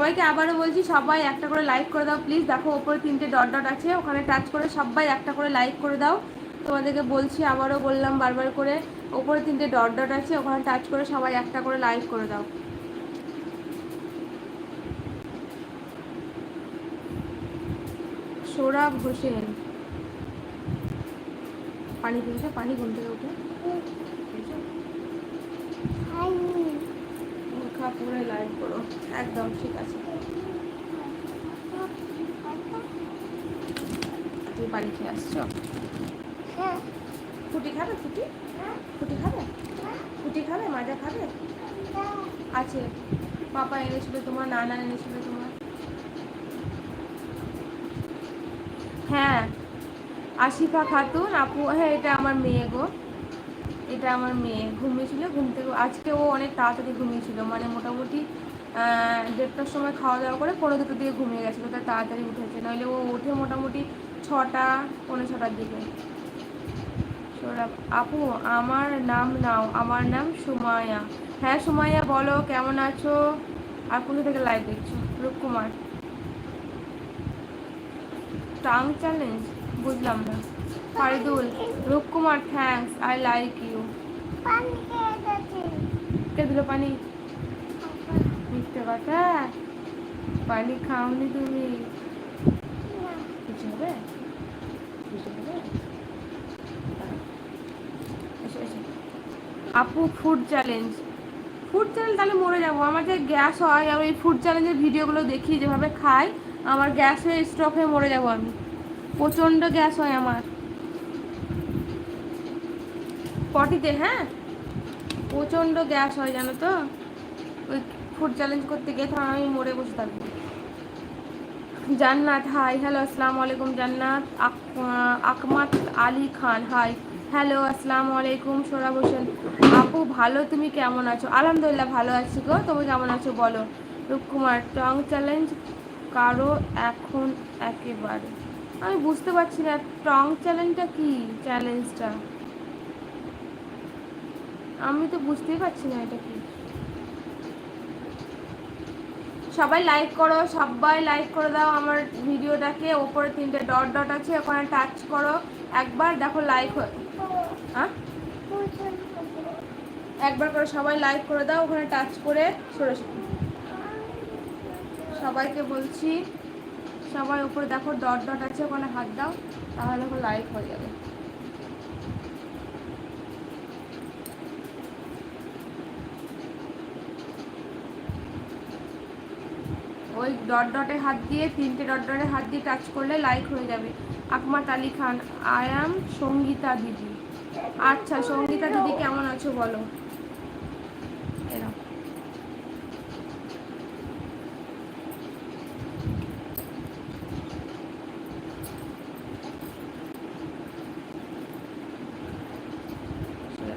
সবাইকে আবারও বলছি, সবাই একটা করে লাইক করে দাও প্লিজ। দেখো ওপরে 3টে ডট ডট আছে, ওখানে টাচ করে সবাই একটা করে লাইক করে দাও। তোমাদেরকে বলছি, আবারও বললাম বারবার করে, ওপরে 3টে ডট ডট আছে, ওখানে টাচ করে সবাই একটা করে লাইক করে দাও। সোরাব হোসেন, পানি পেয়েছো? পানি ঘুম থেকে উঠে মুখা পুরে লাইক করো, একদম ঠিক আছে। তুমি পানি খেয়ে আসছো? ফুটি খাবে? ফুটি ফুটি খাবে? ফুটি খাবে? মাজা খাবে? আছে, পাপা এনেছিল তোমার, নানা এনেছিল তোমার। হ্যাঁ, আশিফা খাতুন আপু, হ্যাঁ এটা আমার মেয়ে গো, এটা আমার মেয়ে। ঘুমিয়েছিল, ঘুম থেকে আজকে ও অনেক তাড়াতাড়ি ঘুমিয়েছিল, মানে মোটামুটি 1:30টার সময় খাওয়া দাওয়া করে 2:45 দিকে ঘুমিয়ে গেছিলো, তাই তাড়াতাড়ি উঠেছে, নইলে ও ওঠে মোটামুটি 6টা, 6:45 দিকে। সৌরভ আপু আমার নাম নাও, আমার নাম সুমাইয়া। হ্যাঁ সুমাইয়া বলো, কেমন আছো? আর কোথা থেকে লাইভ দেখছো? রূপকুমার, টাং চ্যালেঞ্জ বুঝলাম না। Faridul, Rupkumar thanks, I like you. কে দিল পানি? মিথ্যে কথা, পানি খাওনি তুমি? কিছু হবে? কিছু হবে? এসো এসো। আপু ফুড চ্যালেঞ্জ, ফুড চ্যালেঞ্জ তাহলে মরে যাবো। আমার যে গ্যাস হয়, আর এই ফুড চ্যালেঞ্জের ভিডিওগুলো দেখি যেভাবে খাই, আমার গ্যাস হয়ে স্ট্রোক হয়ে মরে যাবো আমি। প্রচণ্ড গ্যাস হয় আমার পটিতে, হ্যাঁ প্রচণ্ড গ্যাস হয় জানো তো। ওই ফুড চ্যালেঞ্জ করতে গিয়ে তখন আমি মরে বসে থাকবো। জান্নাত হাই, হ্যালো আসসালামু আলাইকুম। জান্নাত আকমাত আলী খান হাই, হ্যালো আসসালামু আলাইকুম। সোরাব হোসেন আপু ভালো, তুমি কেমন আছো? আলহামদুলিল্লাহ ভালো আছি গো, তুমি কেমন আছো বলো। রূপকুমার টং চ্যালেঞ্জ কারো এখন একেবারে, আমি বুঝতে পারছি না টং চ্যালেঞ্জটা কি, চ্যালেঞ্জটা আমি তো বুঝতেই পারছি না এটা কি। সবাই লাইক করো, সবাই লাইক করে দাও আমার ভিডিওটাকে। ওপরে 3টে ডট ডট আছে, ওখানে টাচ করো একবার, দেখো লাইক হ্যাঁ একবার করে সবাই লাইক করে দাও, ওখানে টাচ করে। সরাসরি সবাইকে বলছি, সবাই উপরে দেখো ডট ডট আছে, ওখানে হাত দাও, তাহলে দেখো লাইক হয়ে যাবে। ওই ডট ডটে হাত দিয়ে, 3টে ডট ডটে হাত দিয়ে টাচ করলে লাইক হয়ে যাবে। আকমাত আলী খান, আই অ্যাম সঙ্গীতা দিদি। আচ্ছা সঙ্গীতা দিদি কেমন আছো বলো। এরা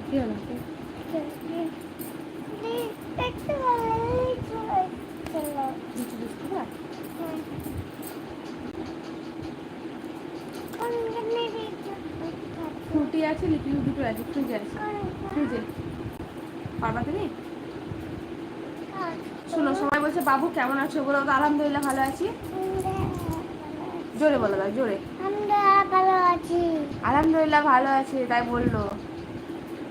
কি হলো? ফ্রুটি আছে, লিপি দুটো আছে, ফ্রিজে আছে, ফ্রিজে পারবা তুমি? শোনো, সবাই বলছে বাবু কেমন আছো বলো তো। আলহামদুলিল্লাহ ভালো আছি। জোরে বলো, দাও জোরে। আলহামদুলিল্লাহ ভালো আছে, তাই বললো।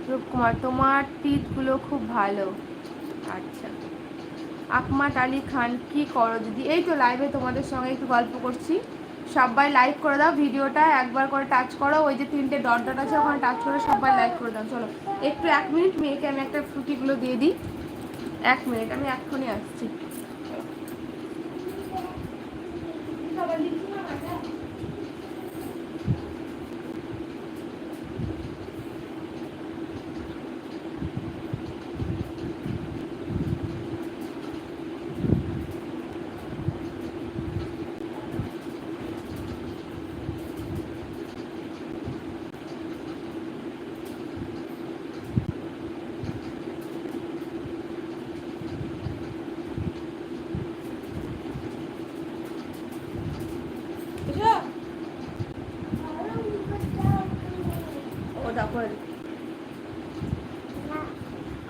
রূপকুমার তোমার টিপগুলো খুব ভালো। আচ্ছা। আকমাত আলী খান কি করো দিদি? এই তো লাইভে তোমাদের সঙ্গে একটু গল্প করছি। সবাই লাইক করে দাও ভিডিওটা, একবার করে টাচ করো, ওই যে 3টে ডট ডট আছে ওখানে টাচ করে সবাই লাইক করে দাও। চলো একটু 1 মিনিট, মেয়েকে আমি একটা ফ্রুটিগুলো দিয়ে দিই। 1 মিনিট, আমি এক্ষুনি আসছি।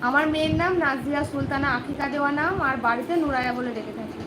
আমার মেয়ের নাম নাজিয়া সুলতানা, আকিকা দেওয়া নাম, আর বাড়িতে নুরায়া বলে ডেকে থাকি।